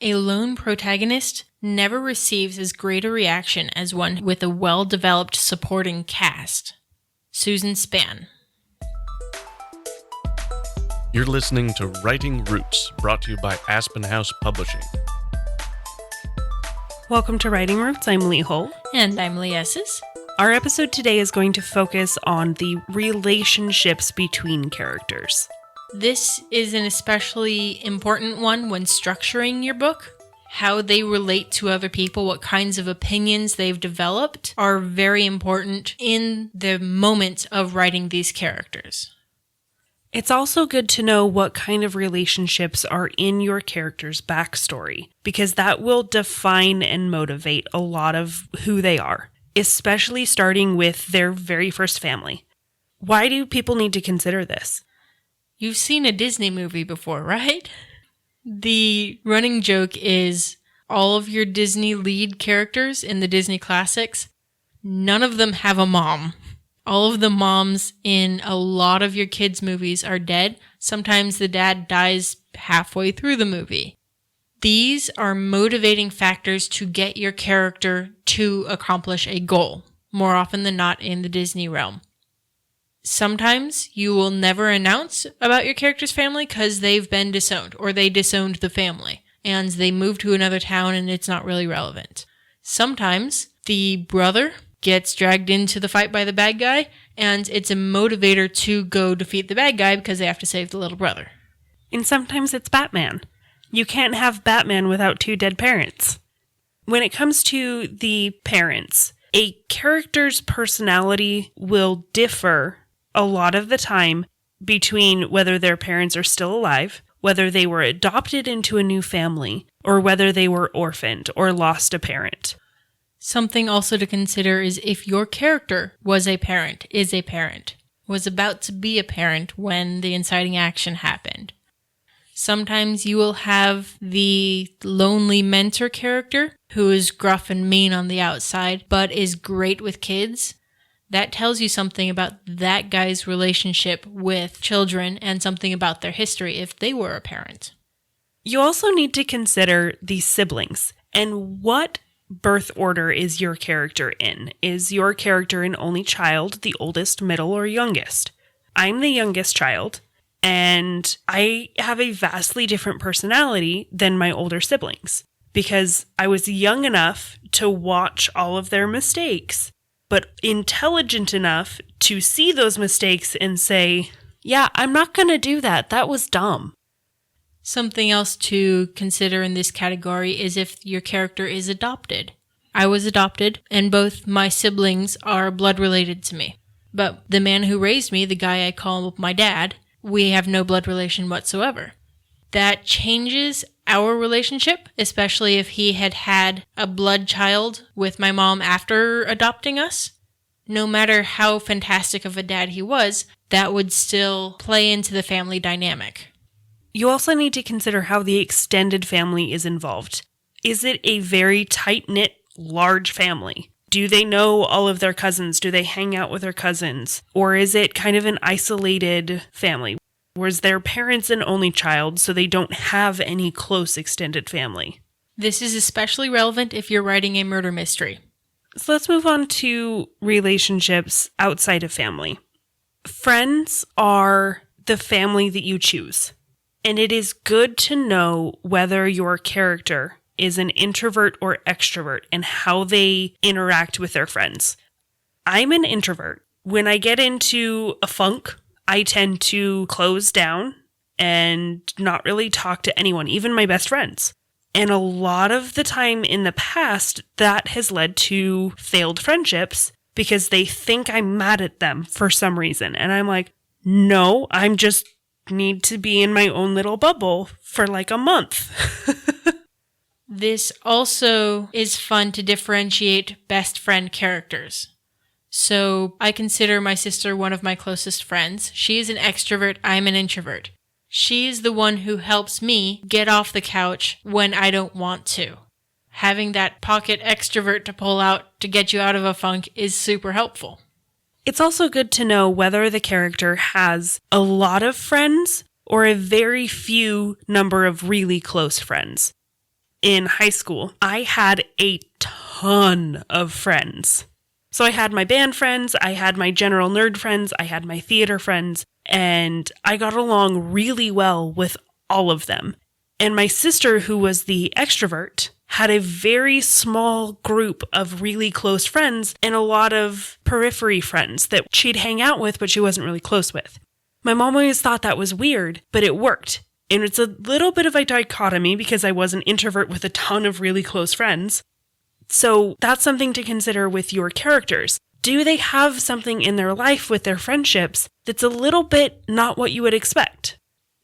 A lone protagonist never receives as great a reaction as one with a well-developed supporting cast. Susan Spann. You're listening to Writing Roots, brought to you by Aspen House Publishing. Welcome to Writing Roots. I'm Lee Hull. And I'm Lee Esses. Our episode today is going to focus on the relationships between characters. This is an especially important one when structuring your book. How they relate to other people, what kinds of opinions they've developed are very important in the moment of writing these characters. It's also good to know what kind of relationships are in your character's backstory, because that will define and motivate a lot of who they are, especially starting with their very first family. Why do people need to consider this? You've seen a Disney movie before, right? The running joke is all of your Disney lead characters in the Disney classics, none of them have a mom. All of the moms in a lot of your kids' movies are dead. Sometimes the dad dies halfway through the movie. These are motivating factors to get your character to accomplish a goal, more often than not in the Disney realm. Sometimes you will never announce about your character's family because they've been disowned, or they disowned the family, and they moved to another town and it's not really relevant. Sometimes the brother gets dragged into the fight by the bad guy, and it's a motivator to go defeat the bad guy because they have to save the little brother. And sometimes it's Batman. You can't have Batman without two dead parents. When it comes to the parents, a character's personality will differ a lot of the time between whether their parents are still alive, whether they were adopted into a new family, or whether they were orphaned or lost a parent. Something also to consider is if your character was a parent, is a parent, was about to be a parent when the inciting action happened. Sometimes you will have the lonely mentor character who is gruff and mean on the outside, but is great with kids. That tells you something about that guy's relationship with children and something about their history if they were a parent. You also need to consider the siblings and what birth order is your character in? Is your character an only child, the oldest, middle, or youngest? I'm the youngest child, and I have a vastly different personality than my older siblings because I was young enough to watch all of their mistakes, but intelligent enough to see those mistakes and say, yeah, I'm not going to do that. That was dumb. Something else to consider in this category is if your character is adopted. I was adopted, and both my siblings are blood related to me. But the man who raised me, the guy I call my dad, we have no blood relation whatsoever. That changes our relationship, especially if he had had a blood child with my mom after adopting us. No matter how fantastic of a dad he was, that would still play into the family dynamic. You also need to consider how the extended family is involved. Is it a very tight-knit, large family? Do they know all of their cousins? Do they hang out with their cousins? Or is it kind of an isolated family? Was their parents an only child, so they don't have any close extended family? This is especially relevant if you're writing a murder mystery. So let's move on to relationships outside of family. Friends are the family that you choose. And it is good to know whether your character is an introvert or extrovert and how they interact with their friends. I'm an introvert. When I get into a funk, I tend to close down and not really talk to anyone, even my best friends. And a lot of the time in the past, that has led to failed friendships because they think I'm mad at them for some reason. And I'm like, no, I'm just need to be in my own little bubble for like a month. This also is fun to differentiate best friend characters. So I consider my sister one of my closest friends. She is an extrovert, I'm an introvert. She is the one who helps me get off the couch when I don't want to. Having that pocket extrovert to pull out to get you out of a funk is super helpful. It's also good to know whether the character has a lot of friends or a very few number of really close friends. in high school, I had a ton of friends. So I had my band friends, I had my general nerd friends, I had my theater friends, and I got along really well with all of them. And my sister, who was the extrovert, had a very small group of really close friends and a lot of periphery friends that she'd hang out with, but she wasn't really close with. My mom always thought that was weird, but it worked. And it's a little bit of a dichotomy because I was an introvert with a ton of really close friends. So that's something to consider with your characters. Do they have something in their life with their friendships that's a little bit not what you would expect?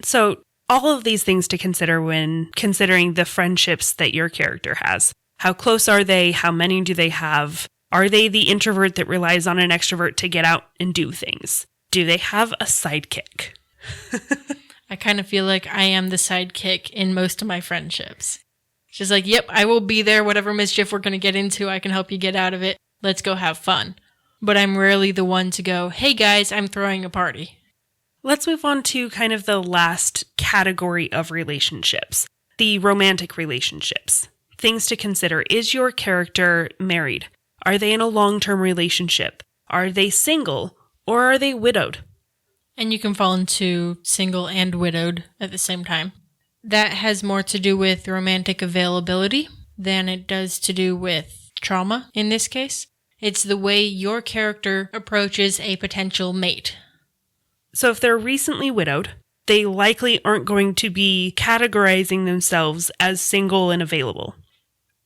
So all of these things to consider when considering the friendships that your character has. How close are they? How many do they have? Are they the introvert that relies on an extrovert to get out and do things? Do they have a sidekick? I kind of feel like I am the sidekick in most of my friendships. She's like, yep, I will be there. Whatever mischief we're going to get into, I can help you get out of it. Let's go have fun. But I'm rarely the one to go, hey guys, I'm throwing a party. Let's move on to kind of the last category of relationships, the romantic relationships. Things to consider. Is your character married? Are they in a long-term relationship? Are they single? Or are they widowed? And you can fall into single and widowed at the same time. That has more to do with romantic availability than it does to do with trauma in this case. It's the way your character approaches a potential mate. So if they're recently widowed, they likely aren't going to be categorizing themselves as single and available.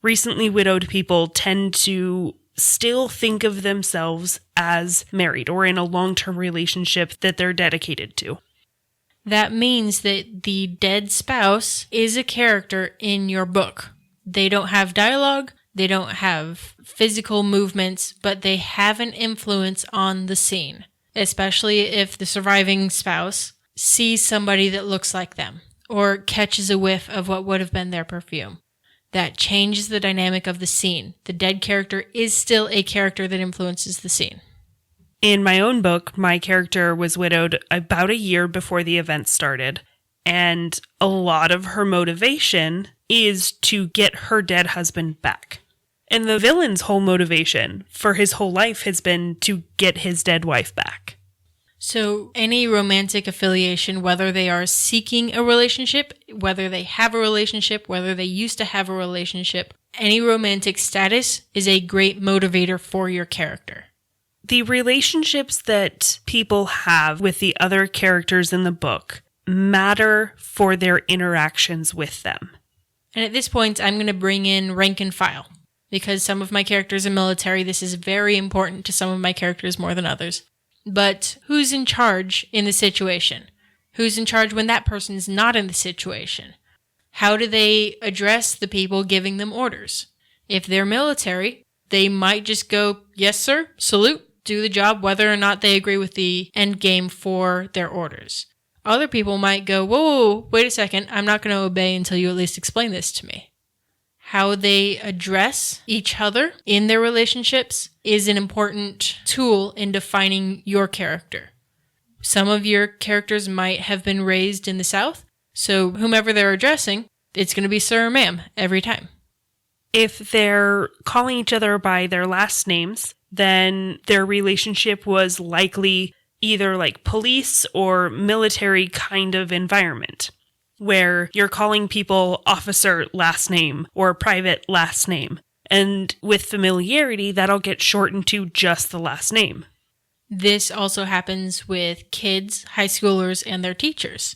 Recently widowed people tend to still think of themselves as married or in a long-term relationship that they're dedicated to. That means that the dead spouse is a character in your book. They don't have dialogue, they don't have physical movements, but they have an influence on the scene, especially if the surviving spouse sees somebody that looks like them or catches a whiff of what would have been their perfume. That changes the dynamic of the scene. The dead character is still a character that influences the scene. In my own book, my character was widowed about a year before the event started, and a lot of her motivation is to get her dead husband back. And the villain's whole motivation for his whole life has been to get his dead wife back. So any romantic affiliation, whether they are seeking a relationship, whether they have a relationship, whether they used to have a relationship, any romantic status is a great motivator for your character. The relationships that people have with the other characters in the book matter for their interactions with them. And at this point, I'm going to bring in rank and file. Because some of my characters are military, this is very important to some of my characters more than others. But who's in charge in the situation? Who's in charge when that person's not in the situation? How do they address the people giving them orders? If they're military, they might just go, yes, sir, salute, do the job, whether or not they agree with the end game for their orders. Other people might go, whoa, wait a second, I'm not going to obey until you at least explain this to me. How they address each other in their relationships is an important tool in defining your character. Some of your characters might have been raised in the South, so whomever they're addressing, it's going to be sir or ma'am every time. If they're calling each other by their last names, then their relationship was likely either like police or military kind of environment, where you're calling people officer last name or private last name. And with familiarity, that'll get shortened to just the last name. This also happens with kids, high schoolers, and their teachers.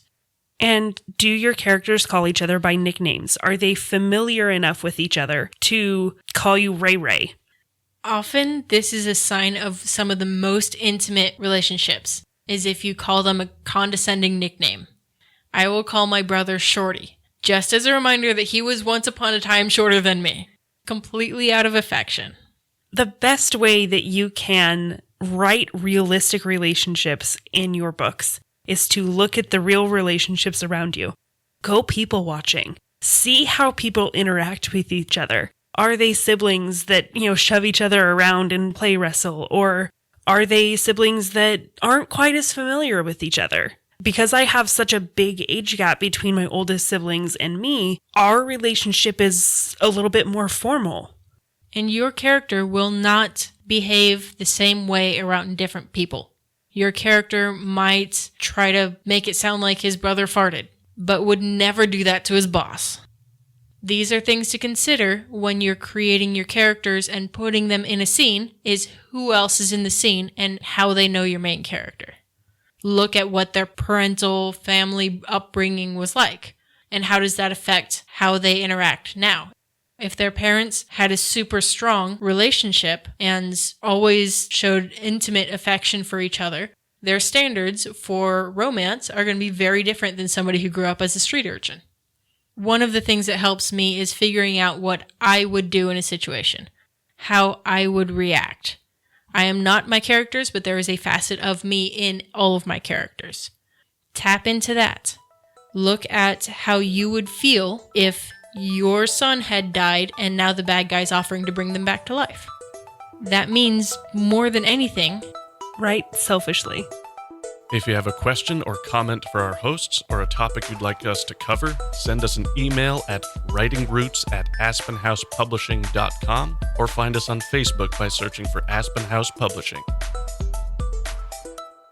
And do your characters call each other by nicknames? Are they familiar enough with each other to call you Ray Ray? Often, this is a sign of some of the most intimate relationships, is if you call them a condescending nickname. I will call my brother Shorty, just as a reminder that he was once upon a time shorter than me, completely out of affection. The best way that you can write realistic relationships in your books is to look at the real relationships around you. Go people watching. See how people interact with each other. Are they siblings that, shove each other around and play wrestle? Or are they siblings that aren't quite as familiar with each other? Because I have such a big age gap between my oldest siblings and me, our relationship is a little bit more formal. And your character will not behave the same way around different people. Your character might try to make it sound like his brother farted, but would never do that to his boss. These are things to consider when you're creating your characters and putting them in a scene, is who else is in the scene and how they know your main character. Look at what their parental family upbringing was like, and how does that affect how they interact now. If their parents had a super strong relationship and always showed intimate affection for each other, their standards for romance are going to be very different than somebody who grew up as a street urchin. One of the things that helps me is figuring out what I would do in a situation, how I would react. I am not my characters, but there is a facet of me in all of my characters. Tap into that. Look at how you would feel if your son had died and now the bad guy's offering to bring them back to life. That means more than anything. Right? Selfishly. If you have a question or comment for our hosts or a topic you'd like us to cover, send us an email at writingroots@aspenhousepublishing.com or find us on Facebook by searching for Aspen House Publishing.